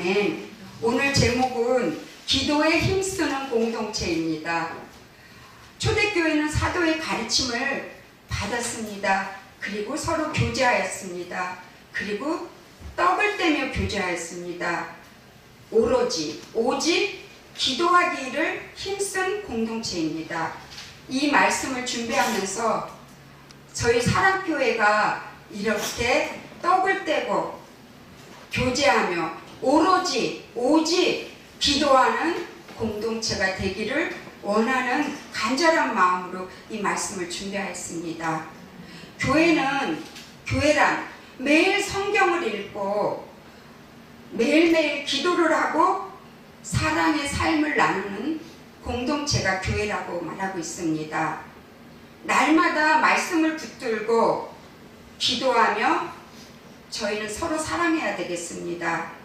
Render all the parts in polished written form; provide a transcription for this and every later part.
아멘. 오늘 제목은 기도에 힘쓰는 공동체입니다. 초대교회는 사도의 가르침을 받았습니다. 그리고 서로 교제하였습니다. 그리고 떡을 떼며 교제하였습니다. 오직 기도하기를 힘쓴 공동체입니다. 이 말씀을 준비하면서 저희 사랑교회가 이렇게 떡을 떼고 교제하며 오직 기도하는 공동체가 되기를 원하는 간절한 마음으로 이 말씀을 준비하였습니다. 교회란 매일 성경을 읽고 매일매일 기도를 하고 사랑의 삶을 나누는 공동체가 교회라고 말하고 있습니다. 날마다 말씀을 붙들고 기도하며 저희는 서로 사랑해야 되겠습니다.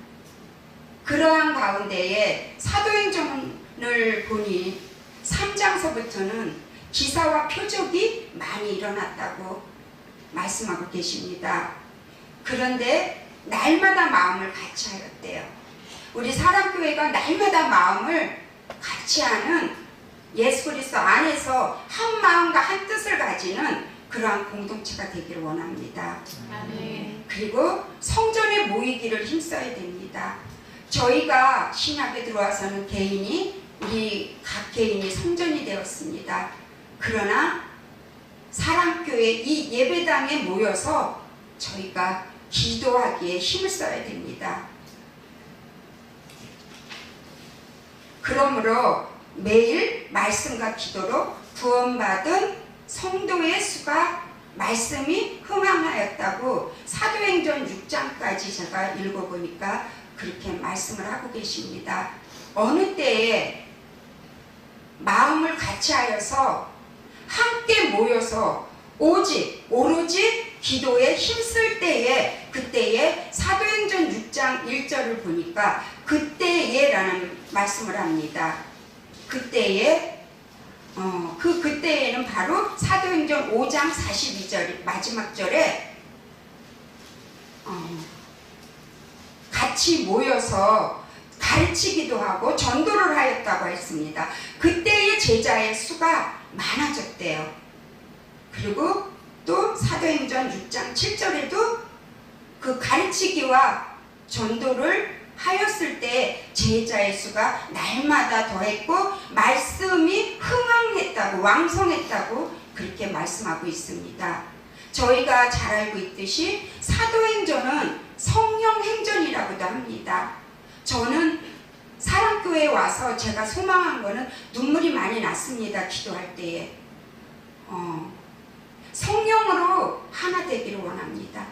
그러한 가운데에 사도행전을 보니 3장서부터는 기사와 표적이 많이 일어났다고 말씀하고 계십니다. 그런데 날마다 마음을 같이 하였대요. 우리 사랑교회가 날마다 마음을 같이 하는 예수 그리스도 안에서 한 마음과 한 뜻을 가지는 그러한 공동체가 되기를 원합니다. 아멘. 그리고 성전에 모이기를 힘써야 됩니다. 저희가 신약에 들어와서는 우리 각 개인이 성전이 되었습니다. 그러나 사랑교회 이 예배당에 모여서 저희가 기도하기에 힘을 써야 됩니다. 그러므로 매일 말씀과 기도로 구원받은 성도의 수가 말씀이 흥황하였다고 사도행전 6장까지 제가 읽어보니까 그렇게 말씀을 하고 계십니다. 어느 때에 마음을 같이 하여서 함께 모여서 오로지 기도에 힘쓸 때에 그때에 사도행전 6장 1절을 보니까 그때에라는 말씀을 합니다. 그때에는 바로 사도행전 5장 42절 마지막 절에 같이 모여서 가르치기도 하고 전도를 하였다고 했습니다. 그때의 제자의 수가 많아졌대요. 그리고 또 사도행전 6장 7절에도 그 가르치기와 전도를 하였을 때 제자의 수가 날마다 더했고 말씀이 흥황했다고 왕성했다고 그렇게 말씀하고 있습니다. 저희가 잘 알고 있듯이 사도행전은 성령행전이라고도 합니다. 저는 사랑교회에 와서 제가 소망한 거는 눈물이 많이 났습니다. 기도할 때에 성령으로 하나 되기를 원합니다.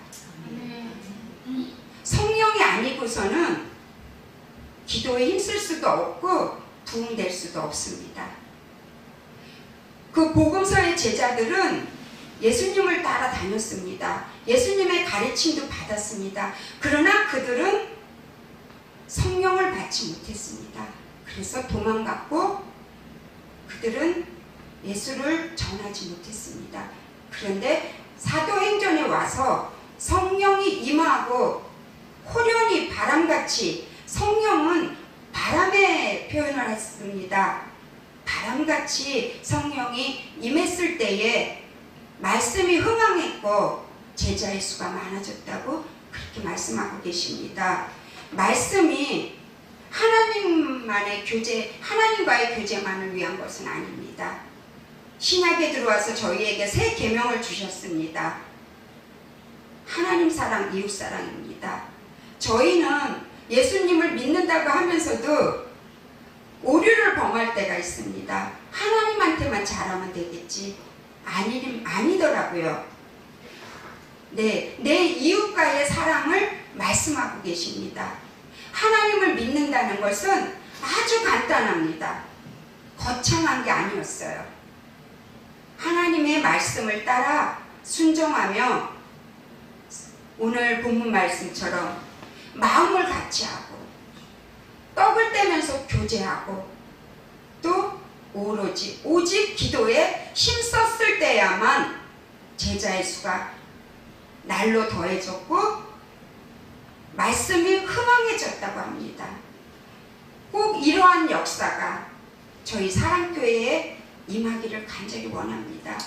성령이 아니고서는 기도에 힘쓸 수도 없고 부흥될 수도 없습니다. 그 복음서의 제자들은 예수님을 따라 다녔습니다. 예수님의 가르침도 받았습니다. 그러나 그들은 성령을 받지 못했습니다. 그래서 도망갔고 그들은 예수를 전하지 못했습니다. 그런데 사도행전에 와서 성령이 임하고 호련히 바람같이 성령은 바람의 표현을 했습니다. 바람같이 성령이 임했을 때에 말씀이 흥황했고 제자의 수가 많아졌다고 그렇게 말씀하고 계십니다. 말씀이 하나님과의 교제만을 위한 것은 아닙니다. 신약에 들어와서 저희에게 새 계명을 주셨습니다. 하나님 사랑, 이웃 사랑입니다. 저희는 예수님을 믿는다고 하면서도 오류를 범할 때가 있습니다. 하나님한테만 잘하면 되겠지. 아니더라고요. 네, 내 이웃과의 사랑을 말씀하고 계십니다. 하나님을 믿는다는 것은 아주 간단합니다. 거창한 게 아니었어요. 하나님의 말씀을 따라 순종하며 오늘 본문 말씀처럼 마음을 같이 하고 떡을 떼면서 교제하고 또 오직 기도에 힘썼을 때야만 제자의 수가 날로 더해졌고 말씀이 흥황해졌다고 합니다. 꼭 이러한 역사가 저희 사랑교회에 임하기를 간절히 원합니다.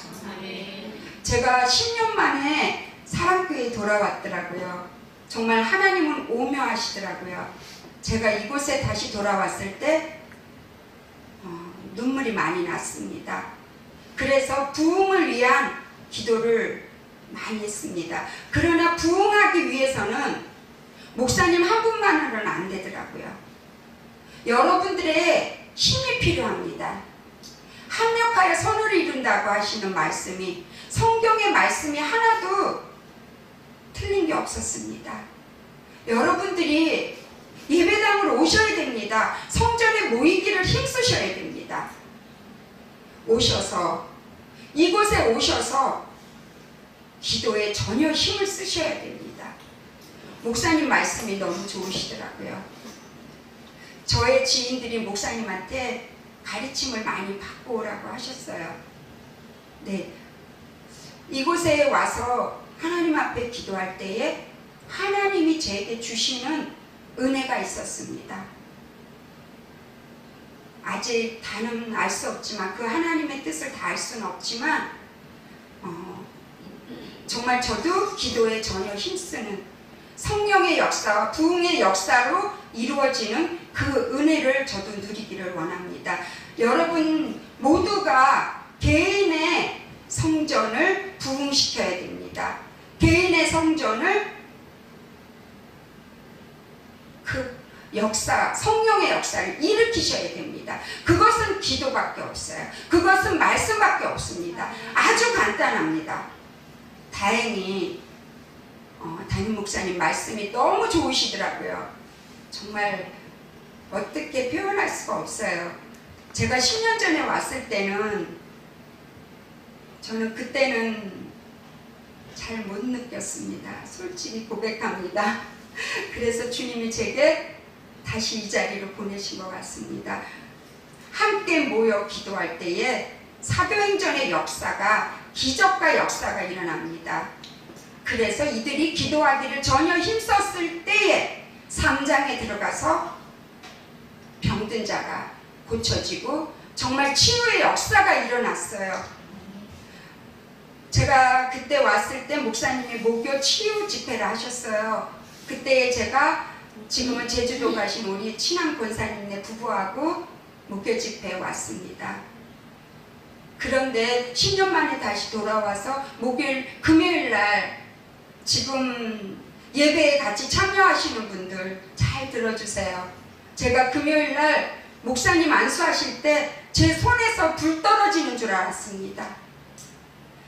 제가 10년 만에 사랑교회에 돌아왔더라고요. 정말 하나님은 오묘하시더라고요. 제가 이곳에 다시 돌아왔을 때 눈물이 많이 났습니다. 그래서 부흥을 위한 기도를 많이 했습니다. 그러나 부흥하기 위해서는 목사님 한 분만으로는 안 되더라고요. 여러분들의 힘이 필요합니다. 합력하여 선을 이룬다고 하시는 말씀이, 성경의 말씀이 하나도 틀린 게 없었습니다. 여러분들이 예배당으로 오셔야 됩니다. 성전에 모이기를 힘쓰셔야 됩니다. 오셔서, 이곳에 오셔서 기도에 전혀 힘을 쓰셔야 됩니다. 목사님 말씀이 너무 좋으시더라고요. 저의 지인들이 목사님한테 가르침을 많이 받고 오라고 하셨어요. 네, 이곳에 와서 하나님 앞에 기도할 때에 하나님이 제게 주시는 은혜가 있었습니다. 아직 다는 알 수 없지만, 그 하나님의 뜻을 다 알 수는 없지만 정말 저도 기도에 전혀 힘쓰는, 성령의 역사와 부흥의 역사로 이루어지는 그 은혜를 저도 누리기를 원합니다. 여러분 모두가 개인의 성전을 부흥시켜야 됩니다. 개인의 성전을 그 역사, 성령의 역사를 일으키셔야 됩니다. 그것은 기도밖에 없어요. 그것은 말씀밖에 없습니다. 아주 간단합니다. 다행히 담임 목사님 말씀이 너무 좋으시더라고요. 정말 어떻게 표현할 수가 없어요. 제가 10년 전에 왔을 때는, 저는 그때는 잘 못 느꼈습니다. 솔직히 고백합니다. 그래서 주님이 제게 다시 이 자리로 보내신 것 같습니다. 함께 모여 기도할 때에 사도행전의 역사가, 기적과 역사가 일어납니다. 그래서 이들이 기도하기를 전혀 힘썼을 때에 3장에 들어가서 병든 자가 고쳐지고 정말 치유의 역사가 일어났어요. 제가 그때 왔을 때 목사님이 목요 치유 집회를 하셨어요. 그때 제가 지금은 제주도 가신 우리 친한 권사님네 부부하고 목요 집회에 왔습니다. 그런데 10년 만에 다시 돌아와서 금요일 날, 지금 예배에 같이 참여하시는 분들 잘 들어주세요. 제가 금요일 날 목사님 안수하실 때 제 손에서 불 떨어지는 줄 알았습니다.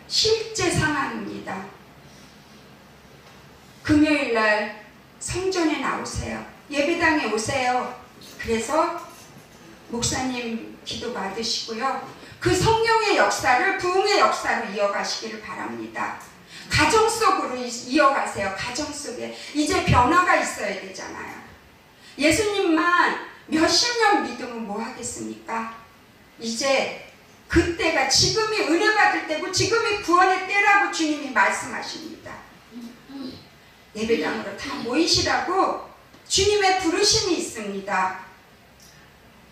실제 상황입니다. 금요일 날 성전에 나오세요. 예배당에 오세요. 그래서 목사님 기도 받으시고요. 그 성령의 역사를 부흥의 역사로 이어가시기를 바랍니다. 가정 속으로 이어가세요. 가정 속에 이제 변화가 있어야 되잖아요. 예수님만 몇십 년 믿으면 뭐 하겠습니까? 이제 그때가, 지금이 은혜 받을 때고 지금이 구원의 때라고 주님이 말씀하십니다. 예배당으로 다 모이시라고 주님의 부르심이 있습니다.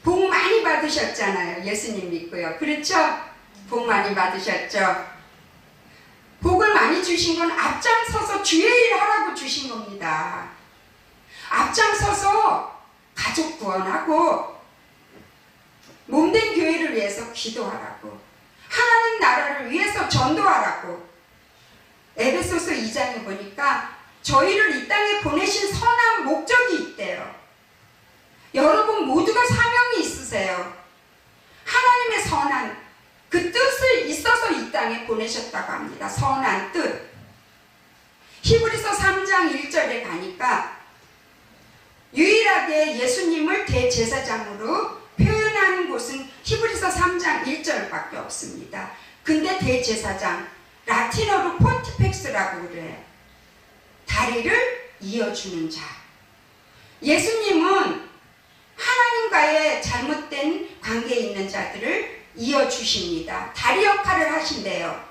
복 많이 받으셨잖아요. 예수님 믿고요. 그렇죠? 복 많이 받으셨죠? 복을 많이 주신 건 앞장서서 주의 일 하라고 주신 겁니다. 앞장서서 가족 구원하고 몸된 교회를 위해서 기도하라고, 하나님 나라를 위해서 전도하라고. 에베소서 2장에 보니까 저희를 이 땅에 보내신 선한 목적이 있대요. 여러분 모두가 사명이 있으세요. 하나님의 선한 그 뜻을 있어서 이 땅에 보내셨다고 합니다. 선한 뜻. 히브리서 3장 1절에 가니까 유일하게 예수님을 대제사장으로 표현하는 곳은 히브리서 3장 1절밖에 없습니다. 근데 대제사장, 라틴어로 폰티펙스라고 그래요. 다리를 이어주는 자. 예수님은 하나님과의 잘못된 관계에 있는 자들을 이어주십니다. 다리 역할을 하신대요.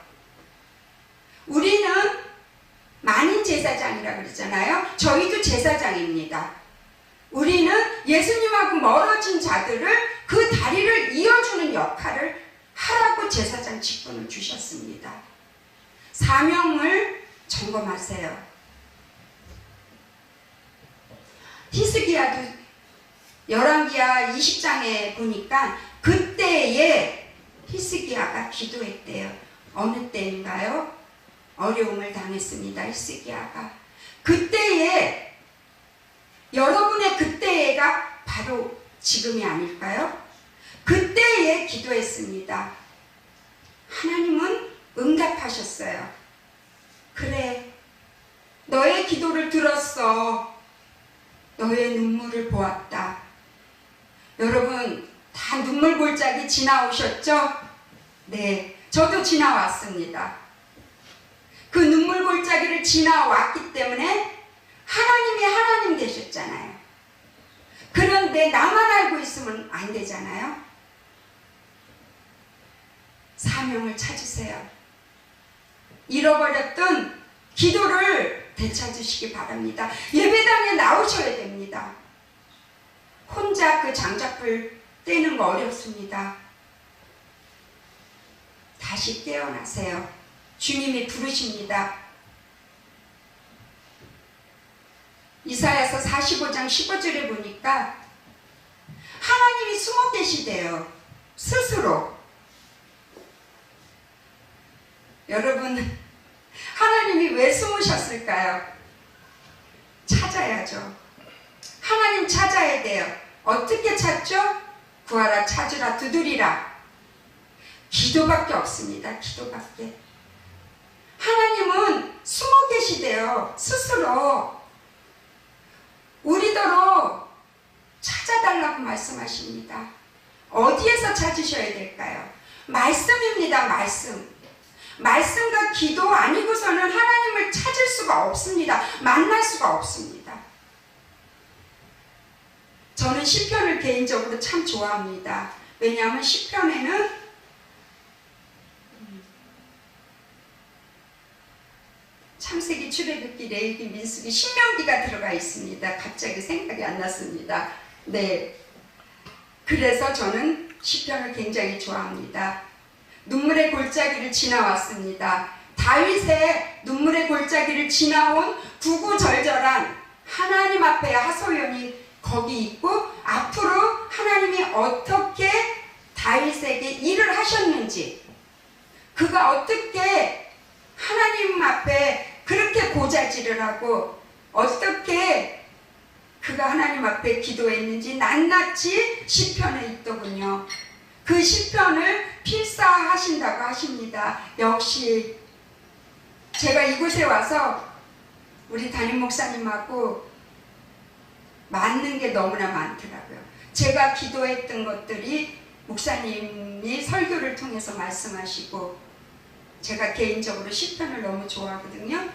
우리는 만인 제사장이라고 그러잖아요. 저희도 제사장입니다. 우리는 예수님하고 멀어진 자들을 그 다리를 이어주는 역할을 하라고 제사장 직분을 주셨습니다. 사명을 점검하세요. 히스기야도 열왕기하 20장에 보니까 그때에 히스기야가 기도했대요. 어느 때인가요? 어려움을 당했습니다. 히스기야가. 그때에, 여러분의 그때가 바로 지금이 아닐까요? 그때에 기도했습니다. 하나님은 응답하셨어요. 그래, 너의 기도를 들었어. 너의 눈물을 보았다. 여러분, 다 눈물 골짜기 지나오셨죠? 네, 저도 지나왔습니다. 그 눈물 골짜기를 지나왔기 때문에 하나님이 하나님 되셨잖아요. 그런데 나만 알고 있으면 안 되잖아요. 사명을 찾으세요. 잃어버렸던 기도를 되찾으시기 바랍니다. 예배당에 나오셔야 됩니다. 혼자 그 장작불 떼는 거 어렵습니다. 다시 깨어나세요. 주님이 부르십니다. 이사야서 45장 15절에 보니까 하나님이 숨어 계시대요. 스스로. 여러분, 하나님이 왜 숨으셨을까요? 찾아야죠. 하나님 찾아야 돼요. 어떻게 찾죠? 구하라, 찾으라, 두드리라. 기도밖에 없습니다. 기도밖에. 하나님은 숨어 계시대요. 스스로. 우리더러 찾아달라고 말씀하십니다. 어디에서 찾으셔야 될까요? 말씀입니다. 말씀. 말씀과 기도 아니고서는 하나님을 찾을 수가 없습니다. 만날 수가 없습니다. 저는 시편을 개인적으로 참 좋아합니다. 왜냐하면 시편에는 창세기, 출애굽기, 레위기, 민수기, 신명기가 들어가 있습니다. 갑자기 생각이 안 났습니다. 네, 그래서 저는 시편을 굉장히 좋아합니다. 눈물의 골짜기를 지나왔습니다. 다윗의 눈물의 골짜기를 지나온 구구절절한 하나님 앞에 하소연이 거기 있고, 앞으로 하나님이 어떻게 다윗에게 일을 하셨는지, 그가 어떻게 하나님 앞에 그렇게 고자질을 하고 어떻게 그가 하나님 앞에 기도했는지 낱낱이 시편에 있더군요. 그 시편을 필사하신다고 하십니다. 역시 제가 이곳에 와서 우리 담임 목사님하고 맞는 게 너무나 많더라고요. 제가 기도했던 것들이 목사님이 설교를 통해서 말씀하시고, 제가 개인적으로 시편을 너무 좋아하거든요.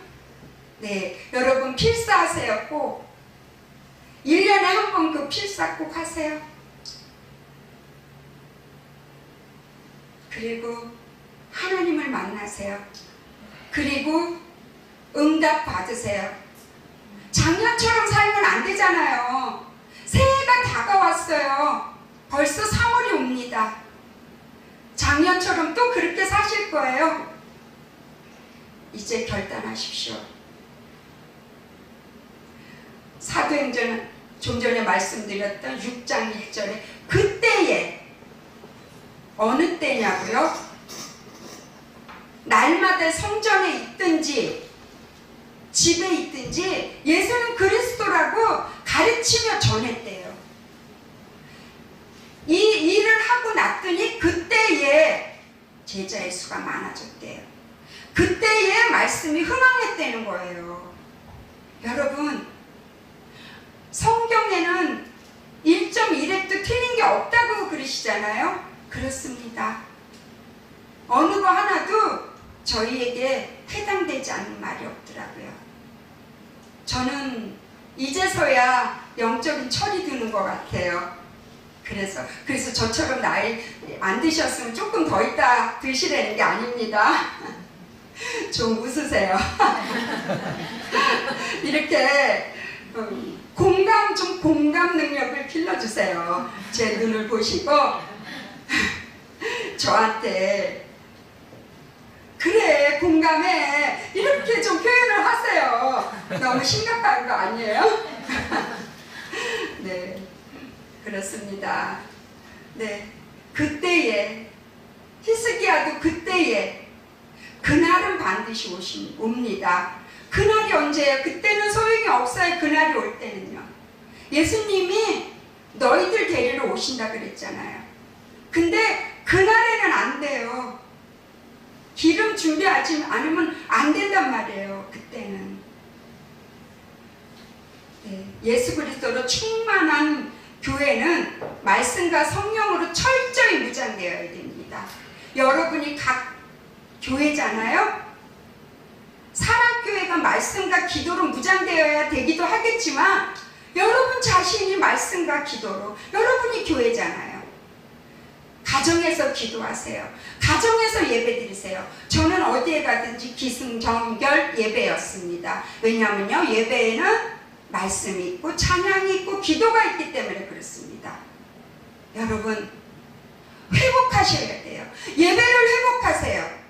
네, 여러분 필사하세요. 꼭 1년에 한 번 그 필사 꼭 하세요. 그리고 하나님을 만나세요. 그리고 응답 받으세요. 작년처럼 살면 안 되잖아요. 새해가 다가왔어요. 벌써 3월이 옵니다. 작년처럼 또 그렇게 사실 거예요. 이제 결단하십시오. 사도행전 좀 전에 말씀드렸던 6장 1절에 그때에, 어느 때냐고요? 날마다 성전에 있든지 집에 있든지 예수는 그리스도라고 가르치며 전했대요. 이 일을 하고 났더니 그때에 제자의 수가 많아졌대요. 그때에 말씀이 흥황했다는 거예요. 여러분, 성경에는 1.1획도 틀린 게 없다고 그러시잖아요. 그렇습니다. 어느 거 하나도 저희에게 해당되지 않는 말이 없더라고요. 저는 이제서야 영적인 철이 드는 것 같아요. 그래서 저처럼 나이 안 드셨으면 조금 더 있다 드시라는 게 아닙니다. 좀 웃으세요. 이렇게 공감 능력을 길러주세요. 제 눈을 보시고 저한테 그래 공감해 이렇게 좀 표현을 하세요. 너무 심각한 거 아니에요? 네, 그렇습니다. 네, 그때에 히스기야도 그때에 그날은 반드시 옵니다. 그날이 언제예요? 그때는 소용이 없어요. 그날이 올 때는요. 예수님이 너희들 데리러 오신다 그랬잖아요. 근데 그날에는 안 돼요. 기름 준비하지 않으면 안 된단 말이에요. 그때는. 네, 예수 그리스도로 충만한 교회는 말씀과 성령으로 철저히 무장되어야 됩니다. 여러분이 각 교회잖아요. 사랑교회가 말씀과 기도로 무장되어야 되기도 하겠지만 여러분 자신이 말씀과 기도로 여러분이 교회잖아요. 가정에서 기도하세요. 가정에서 예배 드리세요. 저는 어디에 가든지 기승전결 예배였습니다. 왜냐하면요, 예배에는 말씀이 있고 찬양이 있고 기도가 있기 때문에 그렇습니다. 여러분 회복하셔야 돼요. 예배를 회복하세요.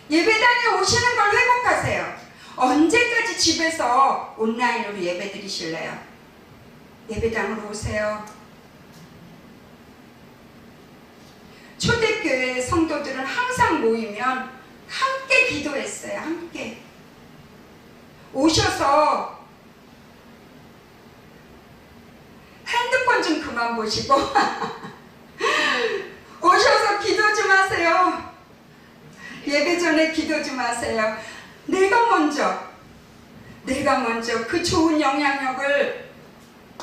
예배당에 오시는 걸 회복하세요. 언제까지 집에서 온라인으로 예배 드리실래요? 예배당으로 오세요. 초대교회 성도들은 항상 모이면 함께 기도했어요. 함께 오셔서 핸드폰 좀 그만 보시고 오셔서 기도 좀 하세요. 예배 전에 기도 좀 하세요. 내가 먼저 그 좋은 영향력을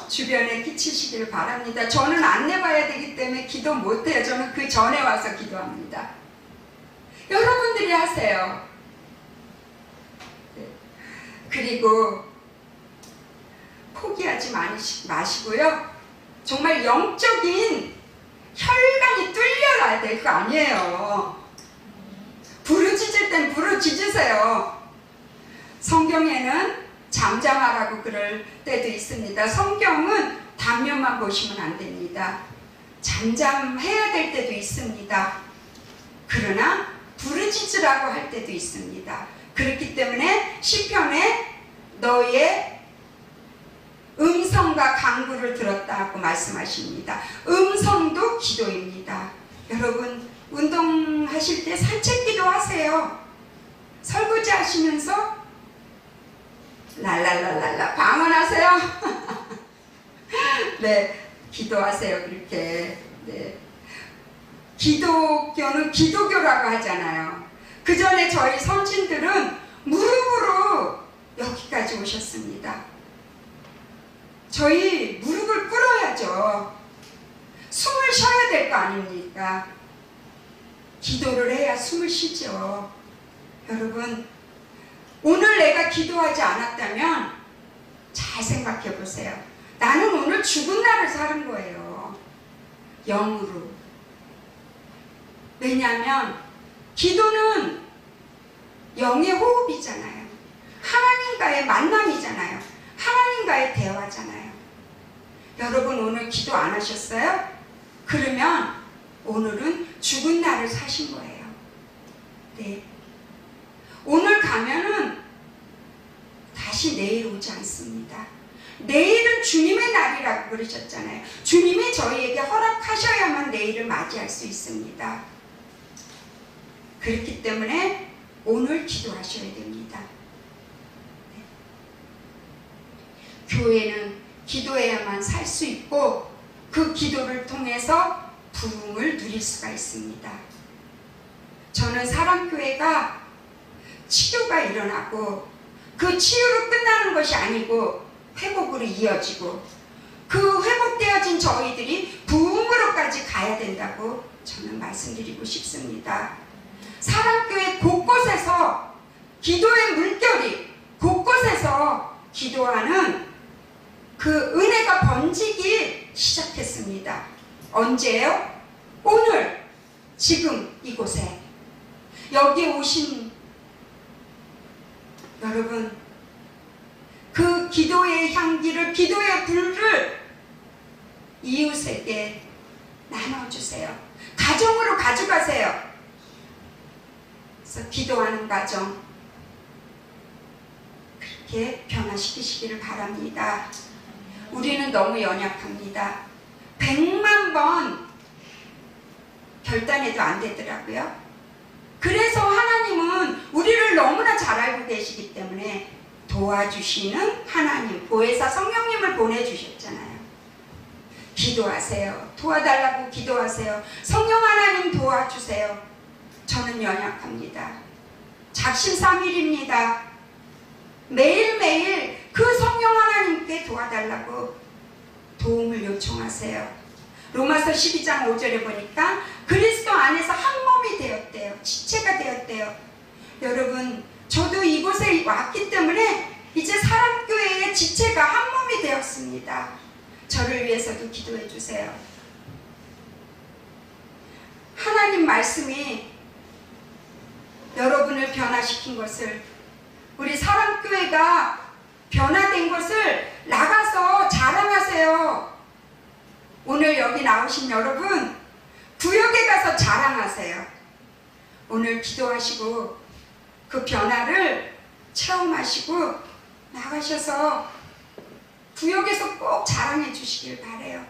주변에 끼치시길 바랍니다. 저는 안 내봐야 되기 때문에 기도 못해요. 저는 그 전에 와서 기도합니다. 여러분들이 하세요. 그리고 포기하지 마시고요. 정말 영적인 혈관이 뚫려야 될 거 아니에요. 부르짖을 땐 부르짖으세요. 성경에는 잠잠하라고 그럴 때도 있습니다. 성경은 단면만 보시면 안 됩니다. 잠잠해야 될 때도 있습니다. 그러나 부르짖으라고 할 때도 있습니다. 그렇기 때문에 시편에 너의 음성과 간구를 들었다 하고 말씀하십니다. 음성도 기도입니다. 여러분 운동하실 때 산책기도 하세요. 설거지 하시면서 랄랄랄랄라 방언하세요. 네, 기도하세요. 그렇게. 네. 기독교는 기도교라고 하잖아요. 그 전에 저희 선진들은 무릎으로 여기까지 오셨습니다. 저희 무릎을 꿇어야죠. 숨을 쉬어야 될 거 아닙니까? 기도를 해야 숨을 쉬죠. 여러분, 오늘 내가 기도하지 않았다면 잘 생각해 보세요. 나는 오늘 죽은 날을 사는 거예요. 영으로. 왜냐하면 기도는 영의 호흡이잖아요. 하나님과의 만남이잖아요. 하나님과의 대화잖아요. 여러분 오늘 기도 안 하셨어요? 그러면 오늘은 죽은 날을 사신 거예요. 네. 오늘 가면은 다시 내일 오지 않습니다. 내일은 주님의 날이라고 그러셨잖아요. 주님이 저희에게 허락하셔야만 내일을 맞이할 수 있습니다. 그렇기 때문에 오늘 기도하셔야 됩니다. 네. 교회는 기도해야만 살 수 있고 그 기도를 통해서 부흥을 누릴 수가 있습니다. 저는 사랑교회가 치유가 일어나고 그 치유로 끝나는 것이 아니고 회복으로 이어지고 그 회복되어진 저희들이 부흥으로까지 가야 된다고 저는 말씀드리고 싶습니다. 사랑교회 곳곳에서 기도의 물결이 곳곳에서 기도하는 그 은혜가 번지기 시작했습니다. 언제요? 오늘 지금 이곳에 여기 오신 여러분, 그 기도의 향기를, 기도의 불을 이웃에게 나눠주세요. 가정으로 가져가세요. 그래서 기도하는 가정 그렇게 변화시키시기를 바랍니다. 우리는 너무 연약합니다. 100만 번 결단해도 안 되더라고요. 그래서 하나님은 우리를 너무나 잘 알고 계시기 때문에 도와주시는 하나님, 보혜사 성령님을 보내주셨잖아요. 기도하세요. 도와달라고 기도하세요. 성령 하나님 도와주세요. 저는 연약합니다. 작심삼일입니다. 매일매일 그 성령 하나님께 도와달라고 도움을 요청하세요. 로마서 12장 5절에 보니까 그리스도 안에서 한 몸이 되었대요. 지체가 되었대요. 여러분, 저도 이곳에 왔기 때문에 이제 사랑교회의 지체가 한 몸이 되었습니다. 저를 위해서도 기도해 주세요. 하나님 말씀이 여러분을 변화시킨 것을, 우리 사랑교회가 변화된 것을 나가서 자랑하세요. 오늘 여기 나오신 여러분, 구역에 가서 자랑하세요. 오늘 기도하시고 그 변화를 체험하시고 나가셔서 구역에서 꼭 자랑해 주시길 바래요.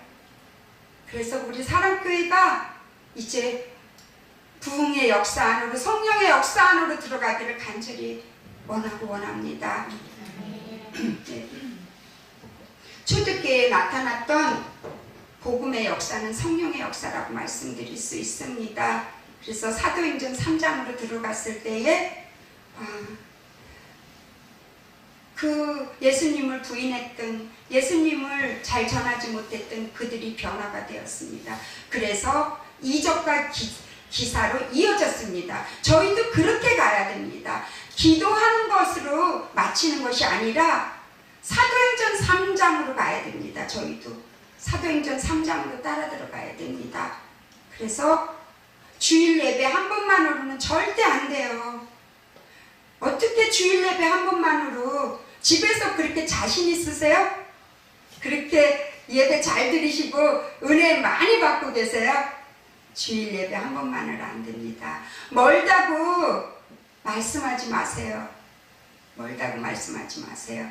그래서 우리 사랑교회가 이제 부흥의 역사 안으로, 성령의 역사 안으로 들어가기를 간절히 원하고 원합니다. 네. 초대교회에 나타났던 복음의 역사는 성령의 역사라고 말씀드릴 수 있습니다. 그래서 사도행전 3장으로 들어갔을 때에 그 예수님을 부인했던, 예수님을 잘 전하지 못했던 그들이 변화가 되었습니다. 그래서 이적과 기사로 이어졌습니다. 저희도 그렇게 가야 됩니다. 기도하는 것으로 마치는 것이 아니라 사도행전 3장으로 가야 됩니다. 저희도 사도행전 3장으로 따라 들어가야 됩니다. 그래서 주일 예배 한 번만으로는 절대 안 돼요. 어떻게 주일 예배 한 번만으로 집에서 그렇게 자신 있으세요? 그렇게 예배 잘 드리시고 은혜 많이 받고 계세요? 주일 예배 한 번만으로 안 됩니다. 멀다고 말씀하지 마세요. 멀다고 말씀하지 마세요.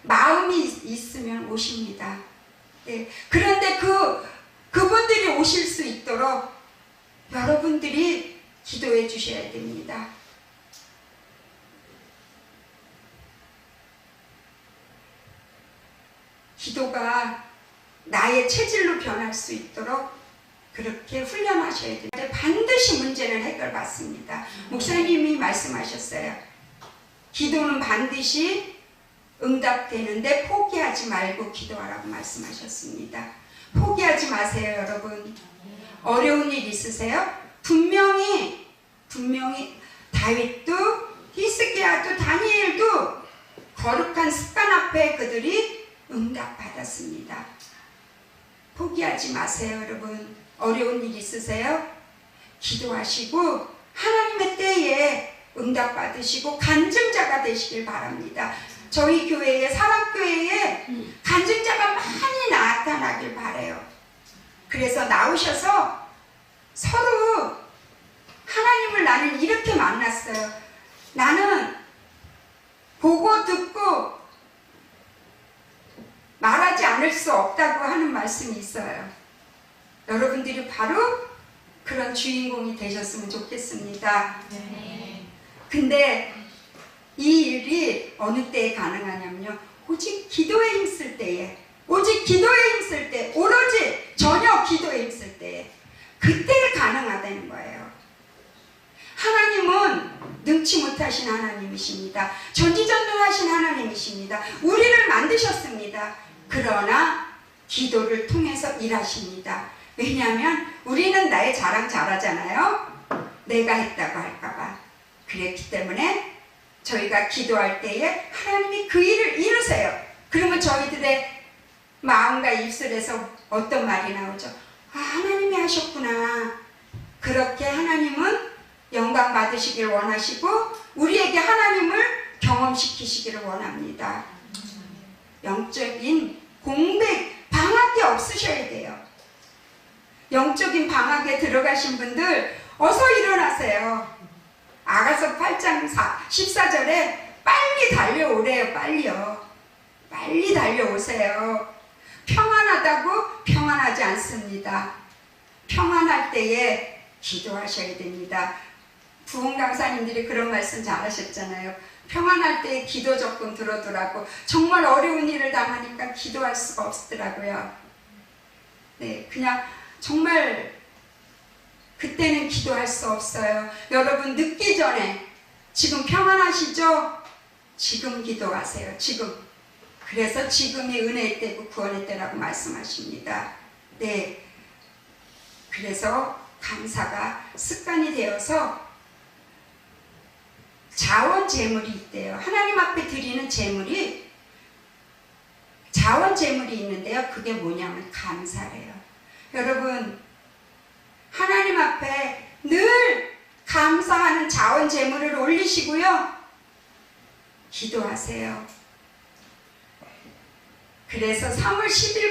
마음이 있으면 오십니다. 네. 그런데 그분들이 오실 수 있도록 여러분들이 기도해 주셔야 됩니다. 기도가 나의 체질로 변할 수 있도록 그렇게 훈련하셔야 됩니다. 반드시 문제는 해결받습니다. 목사님이 말씀하셨어요. 기도는 반드시 응답되는데 포기하지 말고 기도하라고 말씀하셨습니다. 포기하지 마세요, 여러분. 어려운 일 있으세요? 분명히 다윗도, 히스기야도, 다니엘도 거룩한 습관 앞에 그들이 응답받았습니다. 포기하지 마세요, 여러분. 어려운 일 있으세요? 기도하시고 하나님의 때에 응답받으시고 간증자가 되시길 바랍니다. 저희 교회에, 사랑교회에 간증자가 많이 나타나길 바라요. 그래서 나오셔서 서로 하나님을 나는 이렇게 만났어요. 나는 보고 듣고 말하지 않을 수 없다고 하는 말씀이 있어요. 여러분들이 바로 그런 주인공이 되셨으면 좋겠습니다. 근데 이 일이 어느 때에 가능하냐면요, 오직 기도에 힘쓸 때에, 오직 기도에 힘쓸 때, 오로지 전혀 기도에 힘쓸 때에, 그때 가능하다는 거예요. 하나님은 능치 못하신 하나님이십니다. 전지전능하신 하나님이십니다. 우리를 만드셨습니다. 그러나 기도를 통해서 일하십니다. 왜냐하면 우리는 나의 자랑 잘하잖아요. 내가 했다고 할까봐. 그랬기 때문에 저희가 기도할 때에 하나님이 그 일을 이루세요. 그러면 저희들의 마음과 입술에서 어떤 말이 나오죠? 아, 하나님이 하셨구나. 그렇게 하나님은 영광 받으시길 원하시고 우리에게 하나님을 경험시키시기를 원합니다. 영적인 공백, 방학이 없으셔야 돼요. 영적인 방학에 들어가신 분들 어서 일어나세요. 아가서 8장 14절에 빨리 달려오래요. 빨리요. 빨리 달려오세요. 평안하다고 평안하지 않습니다. 평안할 때에 기도하셔야 됩니다. 부흥 강사님들이 그런 말씀 잘하셨잖아요. 평안할 때 기도 조금 들어두라고. 정말 어려운 일을 당하니까 기도할 수가 없더라고요. 네, 그냥 정말 그때는 기도할 수 없어요. 여러분 늦기 전에 지금 평안하시죠? 지금 기도하세요. 지금. 그래서 지금이 은혜의 때고 구원의 때라고 말씀하십니다. 네. 그래서 감사가 습관이 되어서 자원 재물이 있대요. 하나님 앞에 드리는 재물이 자원 재물이 있는데요. 그게 뭐냐면 감사래요. 여러분 하나님 앞에 늘 감사하는 자원 재물을 올리시고요. 기도하세요. 그래서 3월 10일